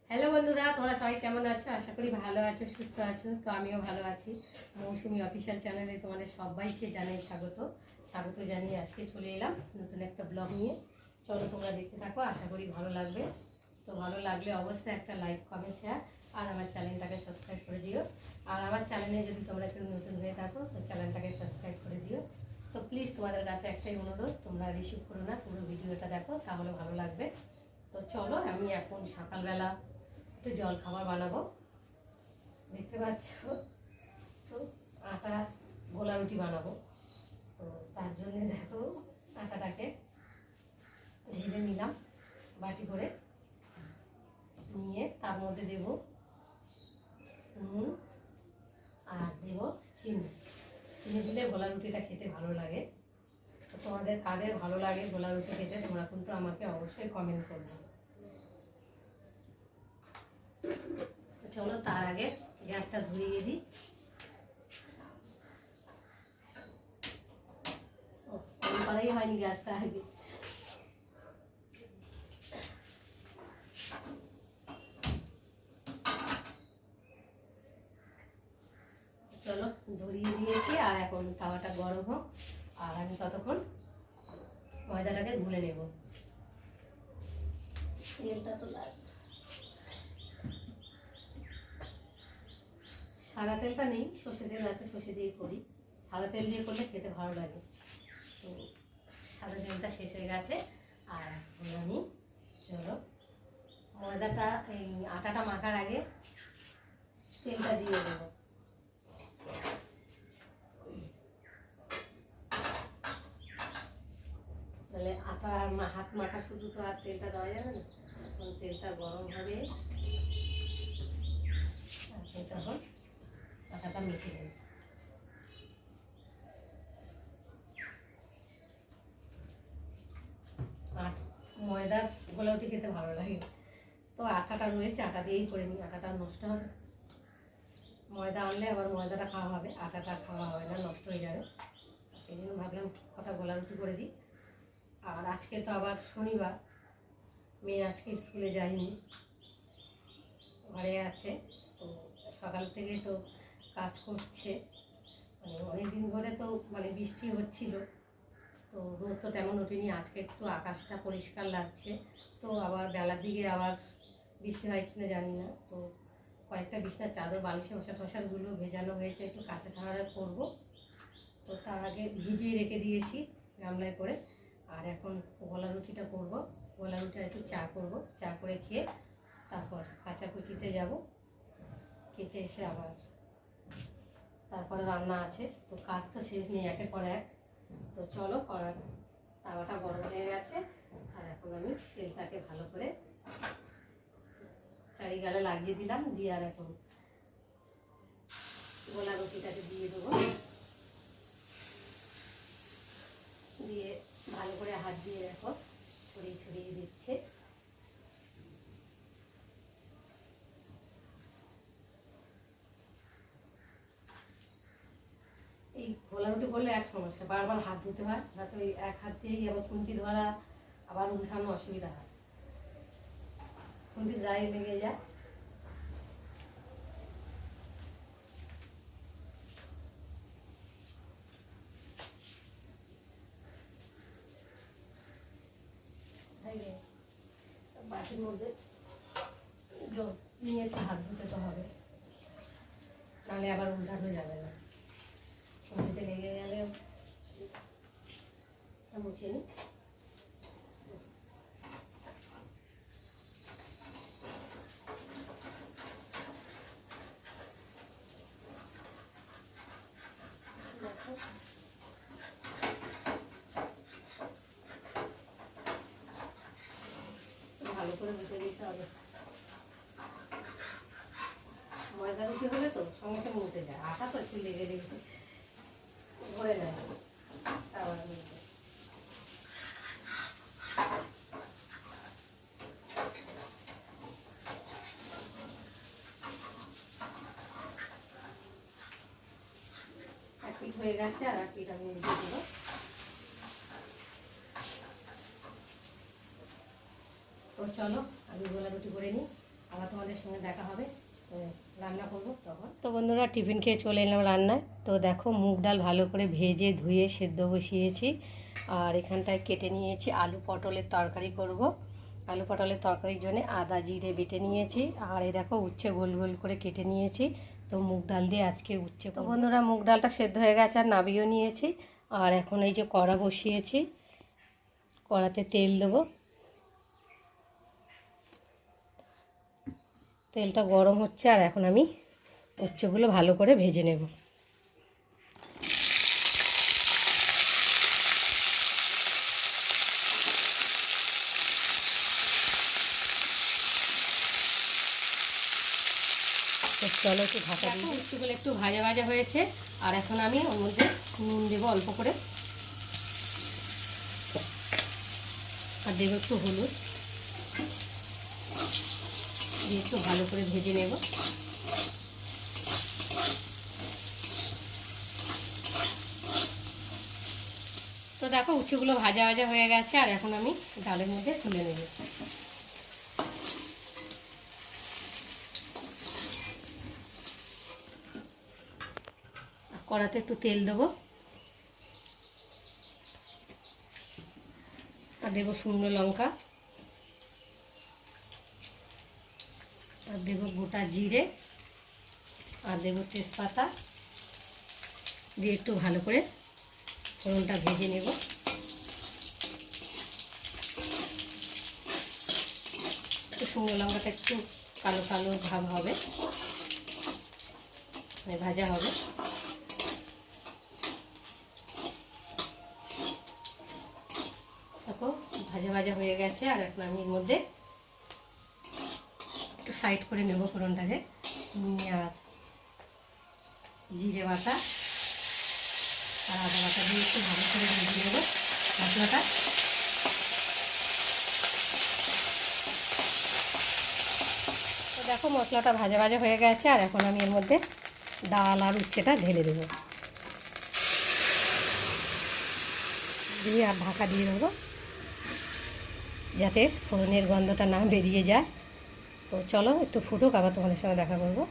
Hello বন্ধুরা, তোমরা সবাই কেমন আছো? আশা করি ভালো আছো, সুস্থ আছো। তো আমিও ভালো আছি। মৌসুমি অফিসিয়াল চ্যানেলে তোমাদের সবাইকে জানাই স্বাগত। স্বাগত জানিয়ে আজকে চলে এলাম নতুন একটা ব্লগ নিয়ে। চলো তোমরা দেখতে থাকো, আশা করি ভালো লাগবে। তো ভালো লাগলে অবশ্যই একটা লাইক, কমেন্ট, শেয়ার আর আমার চ্যানেলটাকে সাবস্ক্রাইব করে দিও। আর আমার চ্যানেলে যদি তোমরা কেউ নতুন হয়ে থাকো তো চ্যানেলটাকে সাবস্ক্রাইব করে দিও। তো প্লিজ তোমাদের কাছে একটাই অনুরোধ, তোমরা রিসিভ করো না, পুরো ভিডিওটা দেখো, তাহলে ভালো লাগবে। তো চলো, আমি এখন সকালবেলা একটু জল খাবার বানাবো। দেখতে পাচ্ছ তো আটা গোলা রুটি বানাবো। তো তার জন্য দেখো আটাটাকে ঢেলে নিলাম বাটি করে, নিয়ে তার মধ্যে দেব নুন আর দেব চিনি। চিনি দিলে গোলা রুটিটা খেতে ভালো লাগে। তো তোমাদের কাদের ভালো লাগে গোলা রুটি খেতে, তোমরা কিন্তু আমাকে অবশ্যই কমেন্ট করবে। তো চলো তার আগে গ্যাসটা ধরিয়ে দিই। অন করাই হয়নি গ্যাসটা আগে। চলো ধরিয়ে দিয়েছি, আর এখন তাওয়াটা গরম হোক আর আমি ততক্ষণ ময়দাটাকে গুলে নেব। তেলটা তো লাগবে, সাদা তেলটা নেই, সর্ষে তেল আছে, সর্ষে দিয়ে করি। সাদা তেল দিয়ে করলে খেতে ভালো লাগে। তো সাদা তেলটা শেষ হয়ে গেছে, আর এখন আমি চলো ময়দাটা এই আটাটা মাখার আগে তেলটা দিয়ে দেবো। তাহলে আটা হাত মাখা শুধু তো আর তেলটা দেওয়া যাবে না, তখন তেলটা গরম হবে, তখন আটাটা মেখে দেবে। আর ময়দার গোলা রুটি খেতে ভালো লাগে। তো আটাটা রয়েছে, আটা দিয়েই করে নিই, আটাটা নষ্ট হবে। ময়দা আনলে আবার ময়দাটা খাওয়া হবে, আটাটা খাওয়া হবে না, নষ্ট হয়ে যাবে। সেই জন্য ভাবলাম কটা গোলা রুটি করে দিই। আর আজকে তো আবার শনিবার, মেয়ে আজকে স্কুলে যায়নি, ঘরে আছে। তো সকাল থেকে তো কাজ করছে, মানে অনেকদিন ধরে তো মানে বৃষ্টি হচ্ছিল, তো রোদ তো তেমন ওঠেনি। আজকে একটু আকাশটা পরিষ্কার লাগছে। তো আবার বেলার দিকে আবার বৃষ্টি হয় কিনা জানি না। তো কয়েকটা বিছনার চাদর, বালিশে ওষা টসারগুলো ভেজানো হয়েছে, একটু কাঁচা ঠাড়া করবো। তো তার আগে ভিজিয়ে রেখে দিয়েছি গামলায় করে। আর এখন গোলা রুটিটা করব। গোলা রুটি একটু চা করব, চা করে খেয়ে তারপর কাচাকুচিতে যাব। কেচে এসে আবার তারপরে রান্না আছে। তো কাজ তো শেষ নেই, একের পর এক। তো চলো, করার তাওয়াটা গরম হয়ে গেছে, আর এখন আমি তেলটাকে ভালো করে চারিগালে লাগিয়ে দিলাম, দিয়ে আর এখন গোলা রুটিটাকে দিয়ে দেবো। দিয়ে ভালো করে হাত দিয়ে দেখো ছড়িয়ে ছড়িয়ে দিচ্ছে। এই গোলা রুটি করলে এক সমস্যা, বারবার হাত ধুতে হয়, যাতে ওই এক হাত দিয়েই আবার খুন্তি ধরা, আবার উল্টানো অসুবিধা হয়, খুন্তির গায়ে লেগে যায়। বাটির মধ্যে জল নিয়ে একটু হাত ধুতে তো হবে, নাহলে আবার উল্টানো যাবে না, খুন্তিতে লেগে গেলে। মুছে নিই। ভালো করে মুছে দিতে হবে। ময়দা রুটি হলে তো সঙ্গে সঙ্গে উঠে যায়, আটা তো একটু লেগে লেগে ধরে নেয় তাওয়ার মধ্যে। এক পিঠ হয়ে গেছে, আর এক পিঠ আমি দিয়ে দেবো। তো চলো আমি গোলা রুটি করে নিই। আবার তোমাদের সঙ্গে দেখা হবে, তো রান্না করবো তখন। তো বন্ধুরা, টিফিন খেয়ে চলে এলাম রান্নায়। তো দেখো, মুগ ডাল ভালো করে ভেজে ধুয়ে সেদ্ধ বসিয়েছি। আর এখানটায় কেটে নিয়েছি আলু পটলের তরকারি করব। আলু পটলের তরকারির জন্য আদা জিরে বেটে নিয়েছি। আর এই দেখো, উচ্ছে গোল গোল করে কেটে নিয়েছি। তো মুগ ডাল দিয়ে আজকে উচ্ছে। তো বন্ধুরা, মুগ ডালটা সেদ্ধ হয়ে গেছে আর নামিয়েও নিয়েছি। আর এখন এই যে কড়া বসিয়েছি, কড়াতে তেল দেবো। তেলটা গরম হচ্ছে আর এখন আমি উচ্ছেগুলো ভালো করে ভেজে নেব। চলো একটু ঢাকা দিয়ে, উচ্ছেগুলো একটু ভাজা ভাজা হয়েছে। আর এখন আমি ওর মধ্যে নুন দেবো অল্প করে, আর দেবো একটু হলুদ দিয়ে একটু ভালো করে ভেজে নেব। তো দেখো, উচ্ছেগুলো ভাজা ভাজা হয়ে গেছে আর এখন আমি ডালের মধ্যে তুলে নেব। কড়াতে একটু তেল দেবো আর দেবো শুকনো লঙ্কা, আর দেবো গোটা জিরে, আর দেবো তেজপাতা দিয়ে একটু ভালো করে ফোড়নটা ভেজে নেব। শুকনো লঙ্কাটা একটু কালো কালো ভাব হবে, ভাজা হবে। দেখো, ভাজা ভাজা হয়ে গেছে আর এখন আমি এর মধ্যে একটু সাইড করে নেব ফোড়নটাকে নিয়ে। আর জিরে বাটা আর আদা বাটা দিয়ে একটু ভালো করে ভেজে নেব মশলাটা। তো দেখো, মশলাটা ভাজা ভাজা হয়ে গেছে আর এখন আমি এর মধ্যে ডাল আর উচ্ছেটা ঢেলে দেবো, দিয়ে আর ঢাকা দিয়ে দেবো যাতে ফোড়নের গন্ধটা না বেরিয়ে যায়। তো চলো একটু ফুটুক, আবার তোমাদের সঙ্গে দেখা করবো।